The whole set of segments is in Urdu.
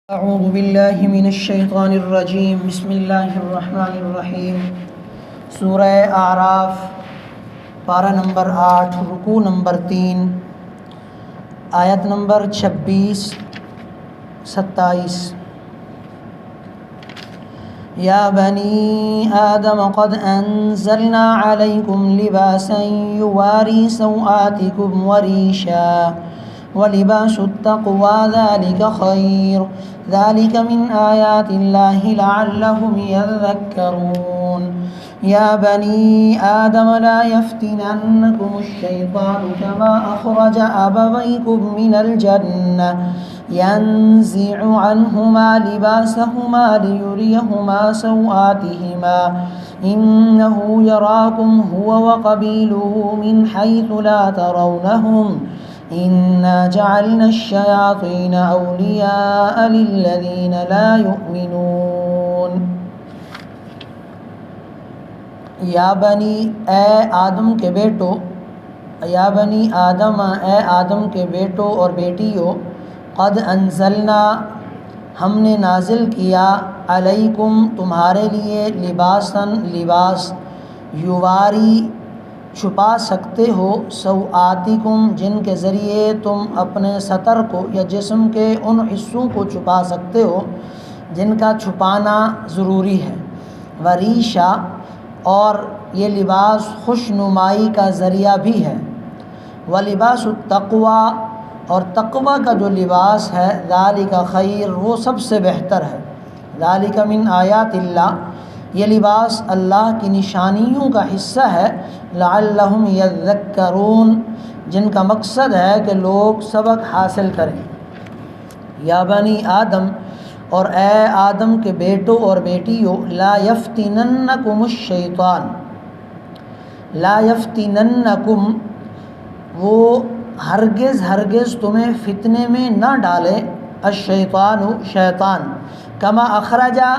اعوذ باللہ من الشیطان الرجیم بسم اللہ الرحمن الرحیم۔ سورہ اعراف پارہ نمبر 8 رکوع نمبر 3 آیت نمبر 26-27۔ یا بنی آدم قد انزلنا علیکم لباسا یواری سوآتکم وریشا ولباس التقوى ذلك خير ذلك من آيات الله لعلهم يذكرون۔ يا بني آدم لا يفتننكم الشيطان كما أخرج أبويكم من الجنة ينزع عنهما لباسهما ليريهما سوآتهما إنه يراكم هو وقبيله من حيث لا ترونهم إنا جعلنا الشياطين أولياء للذين لا يؤمنون۔ یا بنی اے آدم کے بیٹو، یا بنی آدم اے آدم کے بیٹو اور بیٹیوں، قد انزلنا ہم نے نازل کیا، علیکم تمہارے لیے، لباساً لباس، یواری چھپا سکتے ہو، سوآتکم جن کے ذریعے تم اپنے سطر کو یا جسم کے ان حصوں کو چھپا سکتے ہو جن کا چھپانا ضروری ہے، وریشا اور یہ لباس خوش نمائی کا ذریعہ بھی ہے، ولباس التقوی اور تقوی کا جو لباس ہے، ذالک خیر وہ سب سے بہتر ہے، ذالک من آیات اللہ یہ لباس اللہ کی نشانیوں کا حصہ ہے، لعلہم یذکرون جن کا مقصد ہے کہ لوگ سبق حاصل کریں۔ یا بنی آدم اور اے آدم کے بیٹوں اور بیٹیوں، لا یفتننکم الشیطان، لا یفتننکم وہ ہرگز تمہیں فتنے میں نہ ڈالے، الشیطان شیطان، کما اخرجا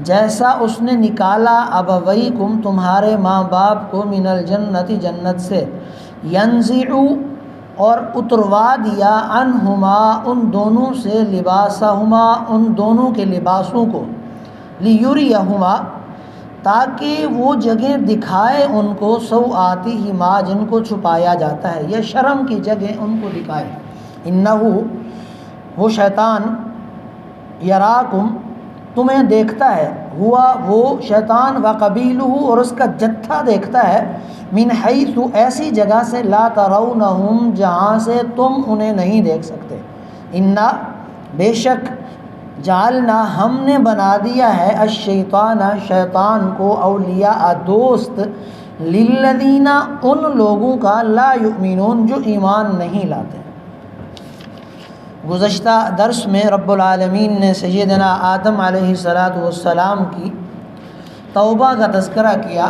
جیسا اس نے نکالا، ابویکم تمہارے ماں باپ کو، من الجنت جنت سے، ینزع اور اتروا دیا، عنہما ان دونوں سے، لباسہما ان دونوں کے لباسوں کو، لیریہما تاکہ وہ جگہ دکھائے ان کو، سوآتہما جن کو چھپایا جاتا ہے، یہ شرم کی جگہ ان کو دکھائے، انہ وہ شیطان، یراکم تمہیں دیکھتا ہے، ہوا وہ شیطان، وقبیلہ اور اس کا جتھا دیکھتا ہے، من حیث ایسی جگہ سے، لا ترونہم جہاں سے تم انہیں نہیں دیکھ سکتے، انا بے شک، جعلنا ہم نے بنا دیا ہے، الشیطان شیطان کو، اولیاء دوست، للذین ان لوگوں کا، لا یؤمنون جو ایمان نہیں لاتے۔ گزشتہ درس میں رب العالمین نے سیدنا آدم علیہ السلام کی توبہ کا تذکرہ کیا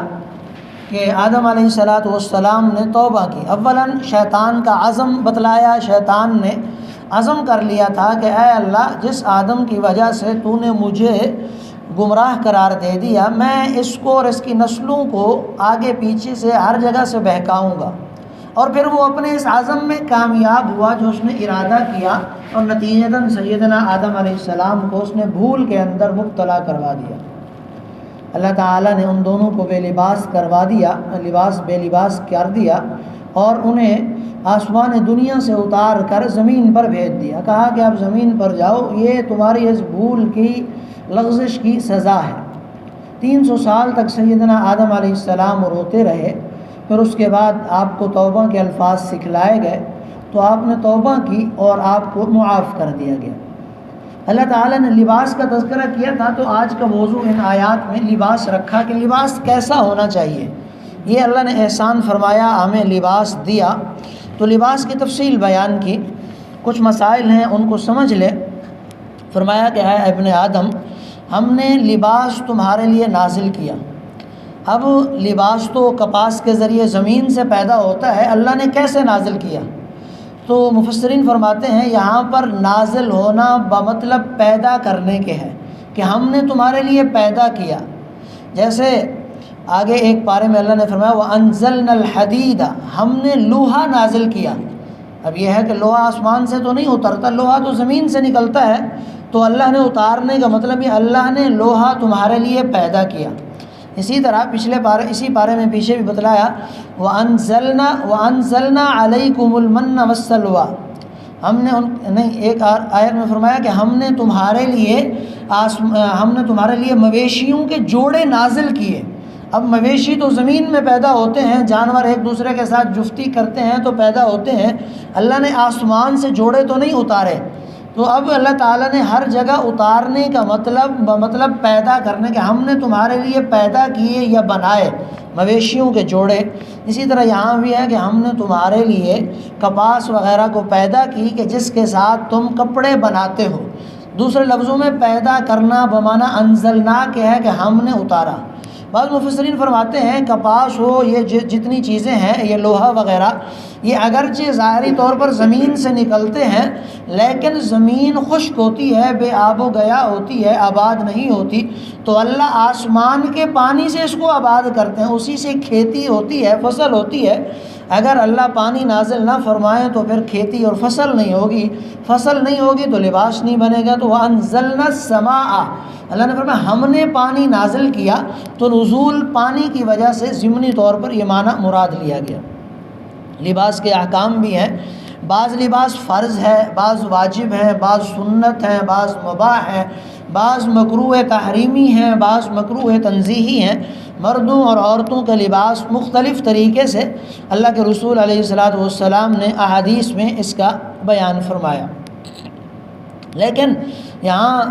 کہ آدم علیہ السلام نے توبہ کی۔ اولاً شیطان کا عزم بتلایا، شیطان نے عزم کر لیا تھا کہ اے اللہ، جس آدم کی وجہ سے تو نے مجھے گمراہ قرار دے دیا، میں اس کو اور اس کی نسلوں کو آگے پیچھے سے ہر جگہ سے بہکاؤں گا، اور پھر وہ اپنے اس عزم میں کامیاب ہوا جو اس نے ارادہ کیا، اور نتیجتاً سیدنا آدم علیہ السلام کو اس نے بھول کے اندر مبتلا کروا دیا۔ اللہ تعالیٰ نے ان دونوں کو بے لباس کروا دیا، بے لباس کر دیا، اور انہیں آسمان دنیا سے اتار کر زمین پر بھیج دیا، کہا کہ اب زمین پر جاؤ، یہ تمہاری اس بھول کی لغزش کی سزا ہے۔ 300 سال تک سیدنا آدم علیہ السلام روتے رہے، پھر اس کے بعد آپ کو توبہ کے الفاظ سکھلائے گئے تو آپ نے توبہ کی اور آپ کو معاف کر دیا گیا۔ اللہ تعالیٰ نے لباس کا تذکرہ کیا تھا، تو آج کا موضوع ان آیات میں لباس رکھا کہ لباس کیسا ہونا چاہیے۔ یہ اللہ نے احسان فرمایا، ہمیں لباس دیا، تو لباس کی تفصیل بیان کی، کچھ مسائل ہیں ان کو سمجھ لے۔ فرمایا کہ اے ابن آدم، ہم نے لباس تمہارے لیے نازل کیا۔ اب لباس تو کپاس کے ذریعے زمین سے پیدا ہوتا ہے، اللہ نے کیسے نازل کیا؟ تو مفسرین فرماتے ہیں یہاں پر نازل ہونا بمطلب پیدا کرنے کے ہے، کہ ہم نے تمہارے لیے پیدا کیا۔ جیسے آگے ایک پارے میں اللہ نے فرمایا وَأَنزَلْنَا الْحَدِيدَ ہم نے لوہا نازل کیا۔ اب یہ ہے کہ لوہا آسمان سے تو نہیں اترتا، لوہا تو زمین سے نکلتا ہے، تو اللہ نے اتارنے کا مطلب یہ اللہ نے لوہا تمہارے لیے پیدا کیا۔ اسی طرح اسی پارے میں پیچھے بھی بتلایا وَأَنزَلْنَا عَلَيْكُمُ الْمَنَّ وَالسَّلْوَىٰ، ہم نے ایک آیت میں فرمایا کہ ہم نے تمہارے لیے مویشیوں کے جوڑے نازل کیے۔ اب مویشی تو زمین میں پیدا ہوتے ہیں، جانور ایک دوسرے کے ساتھ جفتی کرتے ہیں تو پیدا ہوتے ہیں، اللہ نے آسمان سے جوڑے تو نہیں اتارے۔ تو اب اللہ تعالیٰ نے ہر جگہ اتارنے کا مطلب پیدا کرنے کے، ہم نے تمہارے لیے پیدا کیے یا بنائے مویشیوں کے جوڑے۔ اسی طرح یہاں بھی ہے کہ ہم نے تمہارے لیے کپاس وغیرہ کو پیدا کی کہ جس کے ساتھ تم کپڑے بناتے ہو۔ دوسرے لفظوں میں پیدا کرنا بمعنی انزلنا کے ہے کہ ہم نے اتارا۔ بعض مفسرین فرماتے ہیں کپاس ہو، یہ جتنی چیزیں ہیں، یہ لوہا وغیرہ، یہ اگرچہ ظاہری طور پر زمین سے نکلتے ہیں لیکن زمین خشک ہوتی ہے، بے آب و گیا ہوتی ہے، آباد نہیں ہوتی، تو اللہ آسمان کے پانی سے اس کو آباد کرتے ہیں، اسی سے کھیتی ہوتی ہے، فصل ہوتی ہے۔ اگر اللہ پانی نازل نہ فرمائے تو پھر کھیتی اور فصل نہیں ہوگی، فصل نہیں ہوگی تو لباس نہیں بنے گا۔ تو وَأَنزَلْنَا السَّمَاءَ، اللہ نے فرمایا ہم نے پانی نازل کیا، تو نزول پانی کی وجہ سے ضمنی طور پر یہ معنی مراد لیا گیا۔ لباس کے احکام بھی ہیں، بعض لباس فرض ہے، بعض واجب ہیں، بعض سنت ہیں، بعض مباح ہیں، بعض مکروہ تحریمی ہیں، بعض مکروہ تنزیہی ہیں۔ مردوں اور عورتوں کے لباس مختلف طریقے سے اللہ کے رسول علیہ الصلاۃ والسلام نے احادیث میں اس کا بیان فرمایا۔ لیکن یہاں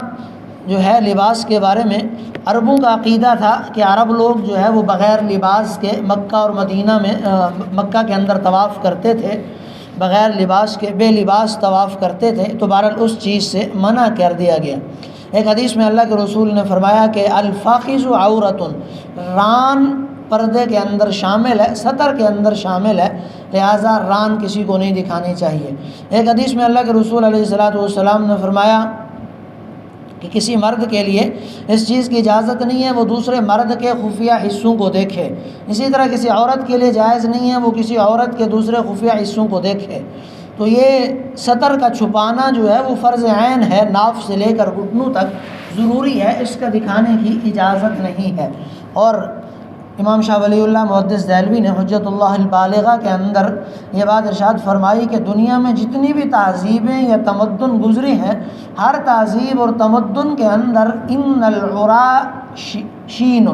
جو ہے لباس کے بارے میں عربوں کا عقیدہ تھا کہ عرب لوگ جو ہے وہ بغیر لباس کے مکہ اور مدینہ میں مکہ کے اندر طواف کرتے تھے، بغیر لباس کے بے لباس طواف کرتے تھے، تو بہرحال اس چیز سے منع کر دیا گیا۔ ایک حدیث میں اللہ کے رسول نے فرمایا کہ الفاخذ عورۃ، ران پردے کے اندر شامل ہے، سطر کے اندر شامل ہے، لہٰذا ران کسی کو نہیں دکھانی چاہیے۔ ایک حدیث میں اللہ کے رسول علیہ الصلاۃ والسلام نے فرمایا کہ کسی مرد کے لیے اس چیز کی اجازت نہیں ہے وہ دوسرے مرد کے خفیہ حصوں کو دیکھے، اسی طرح کسی عورت کے لیے جائز نہیں ہے وہ کسی عورت کے دوسرے خفیہ حصوں کو دیکھے۔ تو یہ سطر کا چھپانا جو ہے وہ فرض عین ہے، ناف سے لے کر گھٹنوں تک ضروری ہے، اس کا دکھانے کی اجازت نہیں ہے۔ اور امام شاہ ولی اللہ محدث دہلوی نے حجت اللہ البالغہ کے اندر یہ بات ارشاد فرمائی کہ دنیا میں جتنی بھی تہذیبیں یا تمدن گزری ہیں، ہر تہذیب اور تمدن کے اندر ان العرا شین،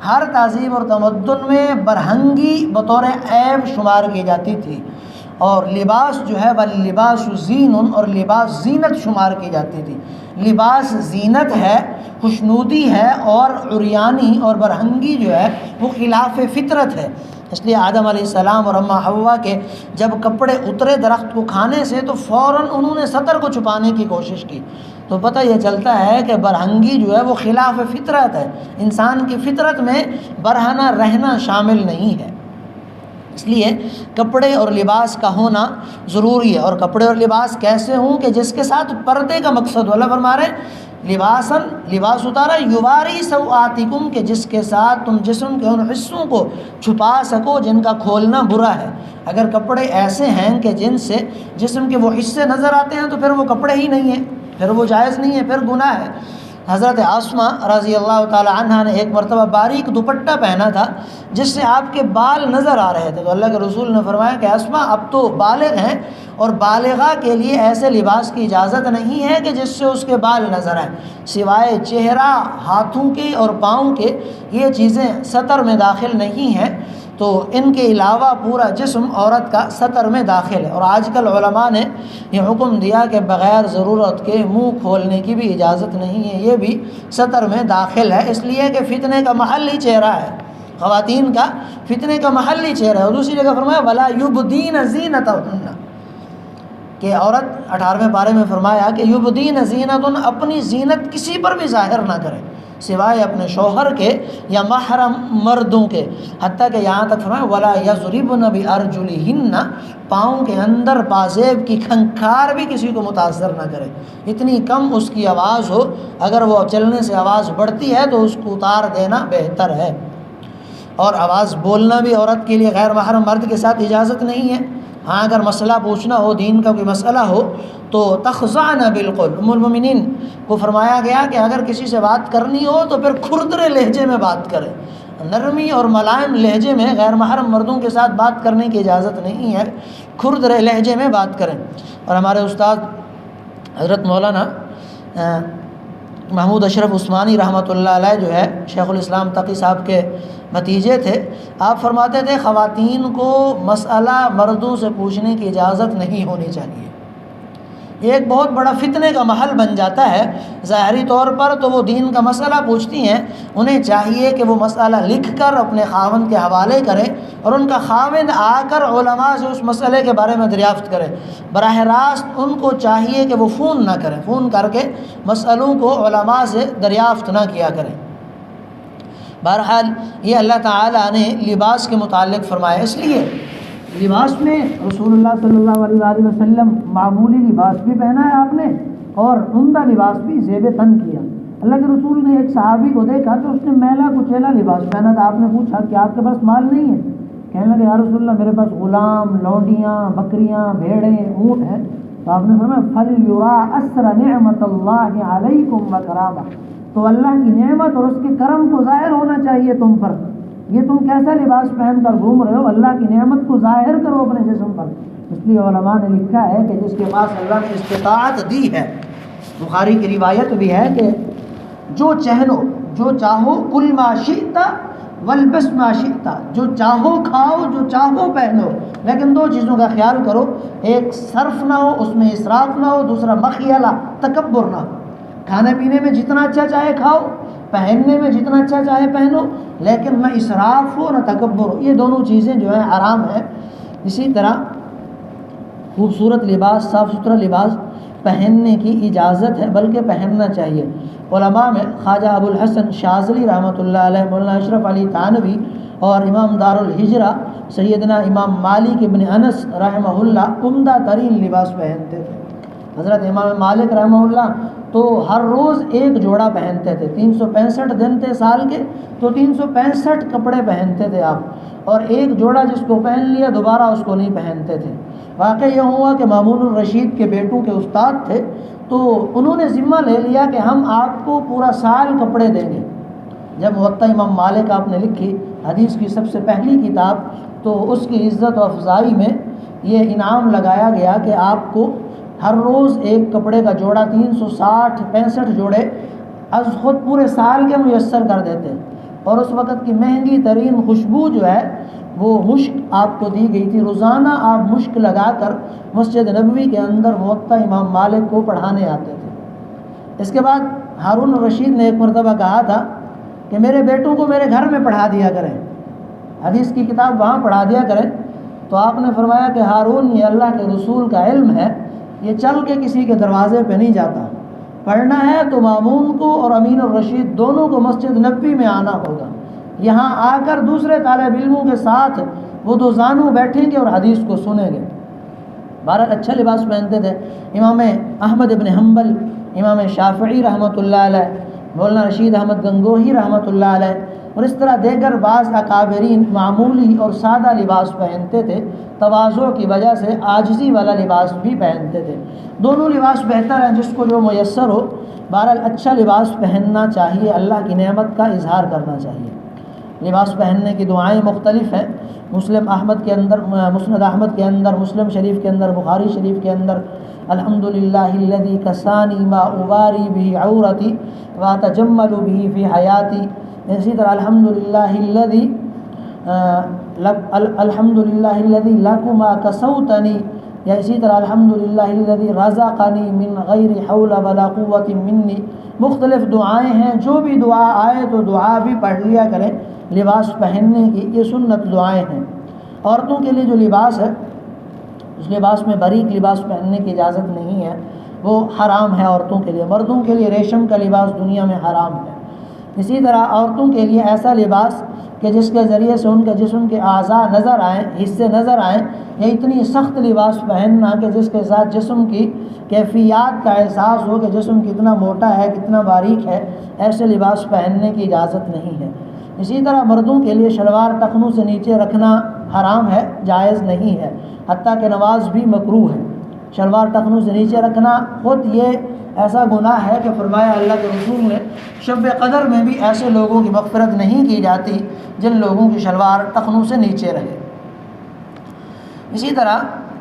ہر تہذیب اور تمدن میں برہنگی بطور عیب شمار کی جاتی تھی، اور لباس جو ہے لباس زین، اور لباس زینت شمار کی جاتی تھی۔ لباس زینت ہے، خوشنودی ہے، اور عریانی اور برہنگی جو ہے وہ خلاف فطرت ہے۔ اس لیے آدم علیہ السلام اور اماں حوا کے جب کپڑے اترے درخت کو کھانے سے تو فوراً انہوں نے سطر کو چھپانے کی کوشش کی، تو پتہ یہ چلتا ہے کہ برہنگی جو ہے وہ خلاف فطرت ہے، انسان کی فطرت میں برہنہ رہنا شامل نہیں ہے۔ اس لیے کپڑے اور لباس کا ہونا ضروری ہے، اور کپڑے اور لباس کیسے ہوں کہ جس کے ساتھ پردے کا مقصد ہو۔ اللہ فرما رہے ہیں لباس اتارا یواری سوآتکم، کہ جس کے ساتھ تم جسم کے ان حصوں کو چھپا سکو جن کا کھولنا برا ہے۔ اگر کپڑے ایسے ہیں کہ جن سے جسم کے وہ حصے نظر آتے ہیں تو پھر وہ کپڑے ہی نہیں ہیں، پھر وہ جائز نہیں ہے، پھر گناہ ہے۔ حضرت آسمہ رضی اللہ تعالی عنہ نے ایک مرتبہ باریک دوپٹہ پہنا تھا جس سے آپ کے بال نظر آ رہے تھے، تو اللہ کے رسول نے فرمایا کہ آسمہ اب تو بالغ ہیں، اور بالغہ کے لیے ایسے لباس کی اجازت نہیں ہے کہ جس سے اس کے بال نظر آئیں، سوائے چہرہ، ہاتھوں کے اور پاؤں کے، یہ چیزیں سطر میں داخل نہیں ہیں، تو ان کے علاوہ پورا جسم عورت کا سطر میں داخل ہے۔ اور آج کل علماء نے یہ حکم دیا کہ بغیر ضرورت کے منہ کھولنے کی بھی اجازت نہیں ہے، یہ بھی سطر میں داخل ہے، اس لیے کہ فتنے کا محل ہی چہرہ ہے، خواتین کا فتنے کا محل ہی چہرہ ہے۔ اور دوسری جگہ فرمایا وَلَا يُبْدِينَ زِينَتَهُنَّ، کہ عورت 18ویں پارے میں فرمایا کہ یبدین زینتن، اپنی زینت کسی پر بھی ظاہر نہ کرے سوائے اپنے شوہر کے یا محرم مردوں کے، حتیٰ کہ یہاں تک فرمایا ولا یضربن بارجلہن، پاؤں کے اندر پازیب کی کھنکھار بھی کسی کو متاثر نہ کرے، اتنی کم اس کی آواز ہو، اگر وہ چلنے سے آواز بڑھتی ہے تو اس کو اتار دینا بہتر ہے۔ اور آواز بولنا بھی عورت کے لیے غیر محرم مرد کے ساتھ اجازت نہیں ہے، ہاں اگر مسئلہ پوچھنا ہو، دین کا کوئی مسئلہ ہو تو تخضعن بالقول، ام المؤمنین کو فرمایا گیا کہ اگر کسی سے بات کرنی ہو تو پھر کھردرے لہجے میں بات کرے، نرمی اور ملائم لہجے میں، غیر محرم مردوں کے ساتھ بات کرنے کی اجازت نہیں ہے، کھردرے لہجے میں بات کریں۔ اور ہمارے استاد حضرت مولانا محمود اشرف عثمانی رحمۃ اللہ علیہ جو ہے شیخ الاسلام تقی صاحب کے بھتیجے تھے، آپ فرماتے تھے خواتین کو مسئلہ مردوں سے پوچھنے کی اجازت نہیں ہونی چاہیے، یہ ایک بہت بڑا فتنے کا محل بن جاتا ہے۔ ظاہری طور پر تو وہ دین کا مسئلہ پوچھتی ہیں، انہیں چاہیے کہ وہ مسئلہ لکھ کر اپنے خاوند کے حوالے کریں اور ان کا خاوند آ کر علماء سے اس مسئلے کے بارے میں دریافت کرے۔ براہ راست ان کو چاہیے کہ وہ فون نہ کریں، فون کر کے مسئلوں کو علماء سے دریافت نہ کیا کریں۔ بہرحال یہ اللہ تعالیٰ نے لباس کے متعلق فرمایا، اس لیے لباس میں رسول اللہ صلی اللہ علیہ وآلہ وسلم معمولی لباس بھی پہنا ہے آپ نے اور عمدہ لباس بھی زیب تن کیا۔ اللہ کے رسول نے ایک صحابی کو دیکھا تو اس نے میلا کچیلا لباس پہنا تھا، آپ نے پوچھا کہ آپ کے پاس مال نہیں ہے؟ کہنے لگے یا رسول اللہ میرے پاس غلام، لونڈیاں، بکریاں، بھیڑیں، اونٹ ہیں۔ تو آپ نے فرمایا فَلْيُرَا أَسْرَ نِعْمَةَ اللَّهِ عَلَيْكُمْ وَكَرَامَةً، تو اللہ کی نعمت اور اس کے کرم کو ظاہر ہونا چاہیے تم پر۔ یہ تم کیسا لباس پہن کر گھوم رہے ہو؟ اللہ کی نعمت کو ظاہر کرو اپنے جسم پر۔ اس لیے علماء نے لکھا ہے کہ جس کے پاس اللہ نے استطاعت دی ہے، بخاری کی روایت بھی ہے کہ جو چہنو، جو چاہو، کل ما شئت والبس ما شئت، جو چاہو کھاؤ، جو چاہو پہنو، لیکن دو چیزوں کا خیال کرو، ایک صرف نہ ہو، اس میں اسراف نہ ہو، دوسرا مخیلہ، تکبر نہ ہو۔ کھانے پینے میں جتنا اچھا چاہے کھاؤ، پہننے میں جتنا اچھا چاہے پہنو، لیکن نہ اسراف ہو نہ تکبر ہو، یہ دونوں چیزیں جو ہیں حرام ہیں۔ اسی طرح خوبصورت لباس، صاف ستھرا لباس پہننے کی اجازت ہے، بلکہ پہننا چاہیے۔ علماء میں خواجہ ابو الحسن شاذلی رحمۃ اللہ علیہ، مولانا اشرف علی تھانوی اور امام دار الہجرہ سیدنا امام مالک ابن انس رحمہ اللہ عمدہ ترین لباس پہنتے تھے۔ حضرت امام مالک رحمہ اللہ تو ہر روز ایک جوڑا پہنتے تھے، 365 دن تھے سال کے تو 365 کپڑے پہنتے تھے آپ، اور ایک جوڑا جس کو پہن لیا دوبارہ اس کو نہیں پہنتے تھے۔ واقعہ یہ ہوا کہ مامون الرشید کے بیٹوں کے استاد تھے، تو انہوں نے ذمہ لے لیا کہ ہم آپ کو پورا سال کپڑے دیں گے۔ جب موطا امام مالک آپ نے لکھی، حدیث کی سب سے پہلی کتاب، تو اس کی عزت و افزائی میں یہ انعام لگایا گیا کہ آپ کو ہر روز ایک کپڑے کا جوڑا 365 جوڑے از خود پورے سال کے میسر کر دیتے، اور اس وقت کی مہنگی ترین خوشبو جو ہے وہ مشک آپ کو دی گئی تھی۔ روزانہ آپ مشک لگا کر مسجد نبوی کے اندر موطا امام مالک کو پڑھانے آتے تھے۔ اس کے بعد ہارون الرشید نے ایک مرتبہ کہا تھا کہ میرے بیٹوں کو میرے گھر میں پڑھا دیا کریں، حدیث کی کتاب وہاں پڑھا دیا کریں۔ تو آپ نے فرمایا کہ ہارون، یہ اللہ کے رسول کا علم ہے، یہ چل کے کسی کے دروازے پہ نہیں جاتا، پڑھنا ہے تو مامون کو اور امین الرشید دونوں کو مسجد نبوی میں آنا ہوگا، یہاں آ کر دوسرے طالب علموں کے ساتھ وہ دو زانو بیٹھیں گے اور حدیث کو سنیں گے۔ بہرحال اچھا لباس پہنتے تھے۔ امام احمد ابن حنبل، امام شافعی رحمۃ اللہ علیہ، مولانا رشید احمد گنگوہی رحمۃ اللہ علیہ، اور اس طرح دیگر بعض اکابرین معمولی اور سادہ لباس پہنتے تھے، تواضع کی وجہ سے عاجزی والا لباس بھی پہنتے تھے۔ دونوں لباس بہتر ہیں، جس کو جو میسر ہو۔ بہرحال اچھا لباس پہننا چاہیے، اللہ کی نعمت کا اظہار کرنا چاہیے۔ لباس پہننے کی دعائیں مختلف ہیں، مسند احمد کے اندر، مسلم شریف کے اندر، بخاری شریف کے اندر الحمدللہ الذی کسانی ما اباری بہ عورتی واتجمل بہ فی حیاتی، اسی طرح الحمدللہ الذی لکما کسوتنی، یا اسی طرح الحمدللہ الذی رزقنی من غیر حول ولا قوت منی۔ مختلف دعائیں ہیں، جو بھی دعا آئے تو دعا بھی پڑھ لیا کریں لباس پہننے کی، یہ سنت دعائیں ہیں۔ عورتوں کے لیے جو لباس ہے، اس لباس میں باریک لباس پہننے کی اجازت نہیں ہے، وہ حرام ہے عورتوں کے لیے۔ مردوں کے لیے ریشم کا لباس دنیا میں حرام ہے۔ اسی طرح عورتوں کے لیے ایسا لباس کہ جس کے ذریعے سے ان کے جسم کے اعضاء نظر آئیں، حصے نظر آئیں، یا اتنی سخت لباس پہننا کہ جس کے ساتھ جسم کی کیفیات کا احساس ہو کہ جسم کتنا موٹا ہے، کتنا باریک ہے، ایسے لباس پہننے کی اجازت نہیں ہے۔ اسی طرح مردوں کے لیے شلوار ٹخنوں سے نیچے رکھنا حرام ہے، جائز نہیں ہے، حتیٰ کہ نماز بھی مکروہ ہے۔ شلوار ٹخنوں سے نیچے رکھنا خود یہ ایسا گناہ ہے کہ فرمایا اللہ کے رسول نے شب قدر میں بھی ایسے لوگوں کی مغفرت نہیں کی جاتی جن لوگوں کی شلوار ٹخنوں سے نیچے رہے۔ اسی طرح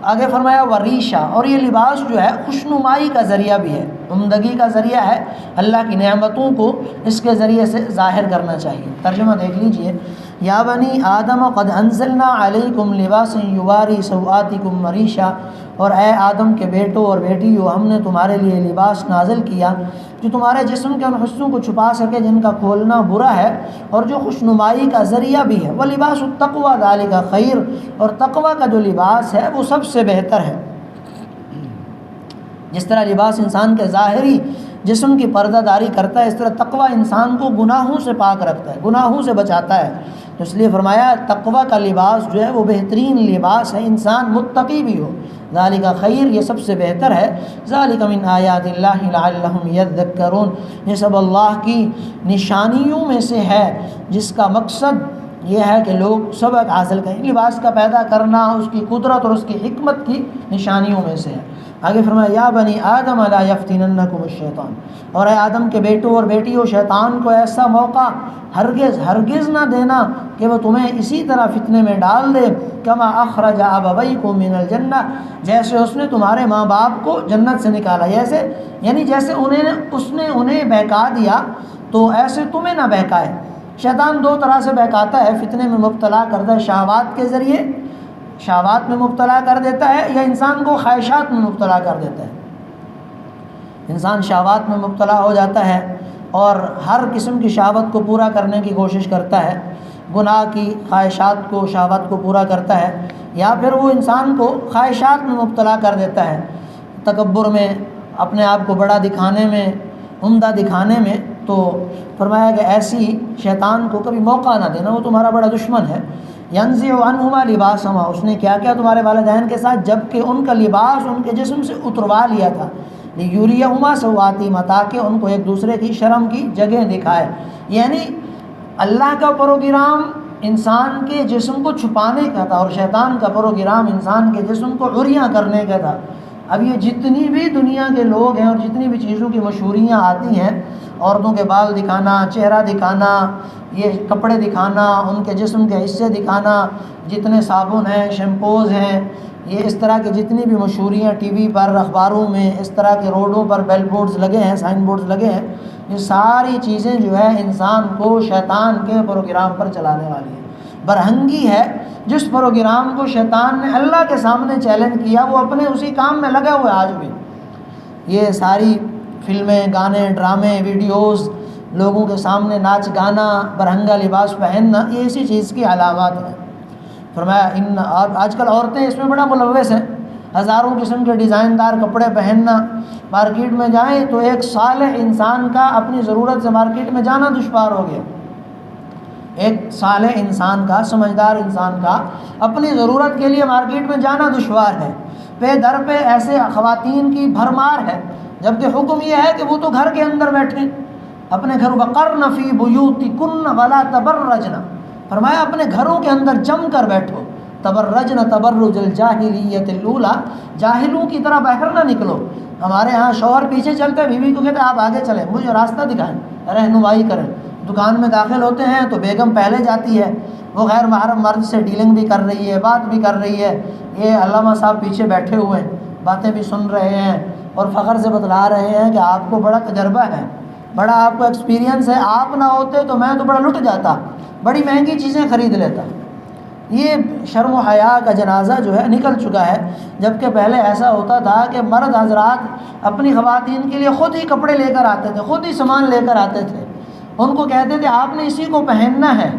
آگے فرمایا وریشہ، اور یہ لباس جو ہے خوشنمائی کا ذریعہ بھی ہے، عمدگی کا ذریعہ ہے، اللہ کی نعمتوں کو اس کے ذریعے سے ظاہر کرنا چاہیے۔ ترجمہ دیکھ لیجئے، یا بنی آدم قد انزلنا علیکم لباسا یواری سوآتکم وریشہ، اور اے آدم کے بیٹوں اور بیٹیوں، ہم نے تمہارے لیے لباس نازل کیا جو تمہارے جسم کے ان حصوں کو چھپا سکے جن کا کھولنا برا ہے، اور جو خوشنمائی کا ذریعہ بھی ہے۔ وَلِبَاسُ التَّقْوَىٰ ذَلِكَ خَيْرٌ، اور تقویٰ کا جو لباس ہے وہ سب سے بہتر ہے۔ جس طرح لباس انسان کے ظاہری جسم کی پردہ داری کرتا ہے، اس طرح تقویٰ انسان کو گناہوں سے پاک رکھتا ہے، گناہوں سے بچاتا ہے۔ تو اس لیے فرمایا تقویٰ کا لباس جو ہے وہ بہترین لباس ہے، انسان متقی بھی ہو۔ ذالک خیر، یہ سب سے بہتر ہے۔ ذالک من آیات اللہ لعلہم یذکرون، یہ سب اللہ کی نشانیوں میں سے ہے جس کا مقصد یہ ہے کہ لوگ سبق حاصل کریں۔ لباس کا پیدا کرنا اس کی قدرت اور اس کی حکمت کی نشانیوں میں سے ہے۔ آگے فرمایا یا بنی آدم لا یفتننکم الشیطان، اور اے آدم کے بیٹوں اور بیٹیوں، شیطان کو ایسا موقع ہرگز نہ دینا کہ وہ تمہیں اسی طرح فتنے میں ڈال دے، کما اخرج ابویکم من الجنہ، جیسے اس نے تمہارے ماں باپ کو جنت سے نکالا، جیسے اس نے انہیں بہکا دیا تو ایسے تمہیں نہ بہکائے۔ شیطان دو طرح سے بہکاتا ہے، فتنے میں مبتلا کرتا ہے، شہوات کے ذریعے شہوات میں مبتلا کر دیتا ہے، یا انسان کو خواہشات میں مبتلا کر دیتا ہے۔ انسان شہوات میں مبتلا ہو جاتا ہے اور ہر قسم کی شہوت کو پورا کرنے کی کوشش کرتا ہے، گناہ کی خواہشات کو، شہوت کو پورا کرتا ہے، یا پھر وہ انسان کو خواہشات میں مبتلا کر دیتا ہے، تکبر میں، اپنے آپ کو بڑا دکھانے میں، عمدہ دکھانے میں۔ تو فرمایا کہ ایسی شیطان کو کبھی موقع نہ دینا، وہ تمہارا بڑا دشمن ہے۔ ینزع عنہما لباسہما، اس نے کیا کیا تمہارے والدین کے ساتھ، جب کہ ان کا لباس ان کے جسم سے اتروا لیا تھا، لیریہما سوآتہما، تاکہ ان کو ایک دوسرے کی شرم کی جگہ دکھائے۔ یعنی اللہ کا پروگرام انسان کے جسم کو چھپانے کا تھا، اور شیطان کا پروگرام انسان کے جسم کو عریاں کرنے کا تھا۔ اب یہ جتنی بھی دنیا کے لوگ ہیں اور جتنی بھی چیزوں کی مشہوریاں آتی ہیں، عورتوں کے بال دکھانا، چہرہ دکھانا، یہ کپڑے دکھانا، ان کے جسم کے حصے دکھانا، جتنے صابن ہیں، شیمپوز ہیں، یہ اس طرح کی جتنی بھی مشہوریاں ٹی وی پر، اخباروں میں، اس طرح کے روڈوں پر بیل بورڈز لگے ہیں، سائن بورڈز لگے ہیں، یہ ساری چیزیں جو ہے انسان کو شیطان کے پروگرام پر چلانے والی ہیں۔ برہنگی ہے جس پروگرام کو شیطان نے اللہ کے سامنے چیلنج کیا، وہ اپنے اسی کام میں لگا ہوا ہے آج بھی۔ یہ ساری فلمیں، گانے، ڈرامے، ویڈیوز، لوگوں کے سامنے ناچ گانا، برہنگا لباس پہننا، یہ اسی چیز کی علامات ہیں۔ فرمایا آج کل عورتیں اس میں بڑا ملوث ہیں، ہزاروں قسم کے ڈیزائن دار کپڑے پہننا، مارکیٹ میں جائیں تو ایک صالح انسان کا اپنی ضرورت سے مارکیٹ میں جانا دشوار ہو گیا۔ ایک صالح انسان کا، سمجھدار انسان کا اپنی ضرورت کے لیے مارکیٹ میں جانا دشوار ہے۔ پہ در پہ ایسے خواتین کی بھرمار ہے، جبکہ حکم یہ ہے کہ وہ تو گھر کے اندر بیٹھیں، اپنے گھر وقرن فی بیوتکن ولا تبرجن، فرمایا اپنے گھروں کے اندر جم کر بیٹھو، تبرجن تبرج الجاہلیت الاولی، جاہلوں کی طرح باہر نہ نکلو۔ ہمارے ہاں شوہر پیچھے چلتے ہیں، بیوی کو کہتے ہیں آپ آگے چلیں، مجھے راستہ دکھائیں، رہنمائی کریں۔ دکان میں داخل ہوتے ہیں تو بیگم پہلے جاتی ہے، وہ غیر محرم مرد سے ڈیلنگ بھی کر رہی ہے، بات بھی کر رہی ہے، یہ علامہ صاحب پیچھے بیٹھے ہوئے ہیں، باتیں بھی سن رہے ہیں اور فخر سے بتلا رہے ہیں کہ آپ کو بڑا تجربہ ہے، بڑا آپ کو ایکسپیرینس ہے، آپ نہ ہوتے تو میں تو بڑا لٹ جاتا، بڑی مہنگی چیزیں خرید لیتا۔ یہ شرم و حیا کا جنازہ جو ہے نکل چکا ہے، جبکہ پہلے ایسا ہوتا تھا کہ مرد حضرات اپنی خواتین کے لیے خود ہی کپڑے لے کر آتے تھے، خود ہی سامان لے کر آتے تھے، ان کو کہتے تھے آپ نے اسی کو پہننا ہے،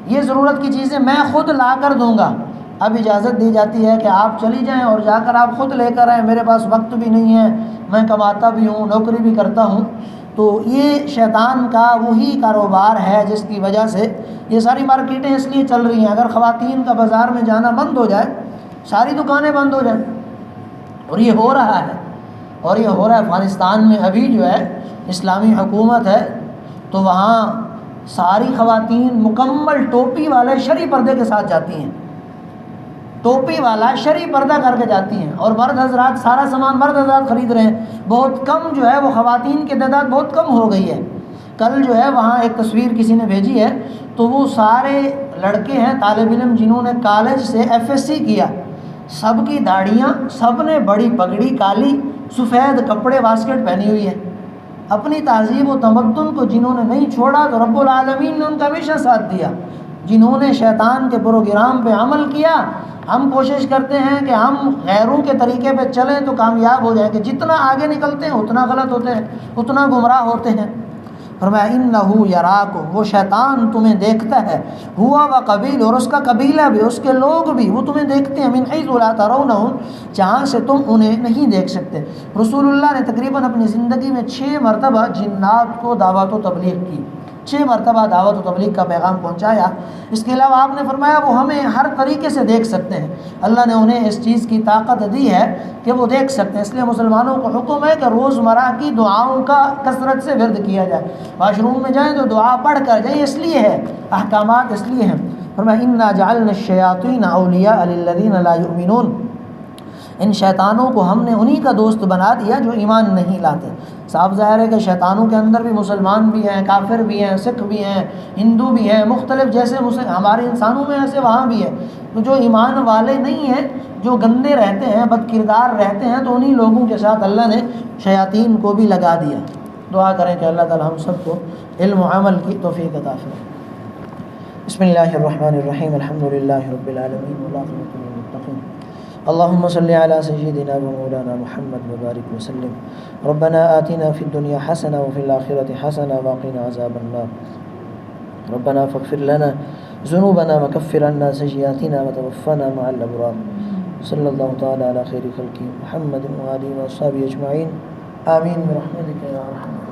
یہ ضرورت کی چیزیں میں خود لا کر دوں گا۔ اب اجازت دی جاتی ہے کہ آپ چلی جائیں اور جا کر آپ خود لے کر آئیں، میرے پاس وقت بھی نہیں ہے، میں کماتا بھی ہوں، نوکری بھی کرتا ہوں۔ تو یہ شیطان کا وہی کاروبار ہے جس کی وجہ سے یہ ساری مارکیٹیں اس لیے چل رہی ہیں۔ اگر خواتین کا بازار میں جانا بند ہو جائے، ساری دکانیں بند ہو جائیں، اور یہ ہو رہا ہے، اور یہ ہو رہا ہے افغانستان میں ابھی جو ہے اسلامی حکومت ہے، تو وہاں ساری خواتین مکمل ٹوپی والے شرعی پردے کے ساتھ جاتی ہیں، ٹوپی والا شرعی پردہ کر کے جاتی ہیں، اور مرد حضرات سارا سامان مرد حضرات خرید رہے ہیں، بہت کم جو ہے وہ خواتین کی تعداد بہت کم ہو گئی ہے۔ کل جو ہے وہاں ایک تصویر کسی نے بھیجی ہے، تو وہ سارے لڑکے ہیں طالب علم جنہوں نے کالج سے FSC کیا، سب کی داڑھیاں، سب نے بڑی پگڑی کالی سفید کپڑے واسکٹ پہنی ہوئی ہے، اپنی تہذیب و تمدن کو جنہوں نے نہیں چھوڑا تو رب العالمین نے ان کا ہمیشہ ساتھ دیا۔ جنہوں نے شیطان کے پروگرام پہ عمل کیا، ہم کوشش کرتے ہیں کہ ہم غیروں کے طریقے پہ چلیں تو کامیاب ہو جائیں، کہ جتنا آگے نکلتے ہیں اتنا غلط ہوتے ہیں، اتنا گمراہ ہوتے ہیں۔ فرمایا انہ یراکم، وہ شیطان تمہیں دیکھتا ہے، ہوا و قبیل، اور اس کا قبیلہ بھی، اس کے لوگ بھی، وہ تمہیں دیکھتے ہیں، من حیث لا ترونہم، جہاں سے تم انہیں نہیں دیکھ سکتے۔ رسول اللہ نے تقریباً اپنی زندگی میں 6 مرتبہ جنات کو دعوت و تبلیغ کی، 6 مرتبہ دعوت و تبلیغ کا پیغام پہنچایا۔ اس کے علاوہ آپ نے فرمایا وہ ہمیں ہر طریقے سے دیکھ سکتے ہیں، اللہ نے انہیں اس چیز کی طاقت دی ہے کہ وہ دیکھ سکتے ہیں، اس لیے مسلمانوں کو حکم ہے کہ روزمرہ کی دعاؤں کا کثرت سے ورد کیا جائے، واش روم میں جائیں تو دعا پڑھ کر جائیں، اس لیے ہے، احکامات اس لیے ہیں۔ فرمایا انا جعلنا الشیاطین اولیاء للذین لا یؤمنون، ان شیطانوں کو ہم نے انہی کا دوست بنا دیا جو ایمان نہیں لاتے۔ صاف ظاہر ہے کہ شیطانوں کے اندر بھی مسلمان بھی ہیں، کافر بھی ہیں، سکھ بھی ہیں، ہندو بھی ہیں، مختلف جیسے ہمارے انسانوں میں ایسے وہاں بھی ہے، تو جو ایمان والے نہیں ہیں، جو گندے رہتے ہیں، بد کردار رہتے ہیں، تو انہی لوگوں کے ساتھ اللہ نے شیاطین کو بھی لگا دیا۔ دعا کریں کہ اللہ تعالی ہم سب کو علم و عمل کی توفیق عطا فرمائے۔ بسم اللہ الرحمن الرحیم، الحمد للہ رب العالمین والعاقبۃ للمتقین، اللهم صل على سيدنا ومولانا محمد وبارك وسلم، ربنا آتنا في الدنيا حسنة وفي الآخرة حسنة وقنا عذاب النار، ربنا فاغفر لنا ذنوبنا وكفر عنا سيئاتنا وتوفنا مع الأبرار، صلى الله تعالى على خير خلقه محمد وآله وصحبه أجمعين، آمين برحمتك يا أرحم الراحمين۔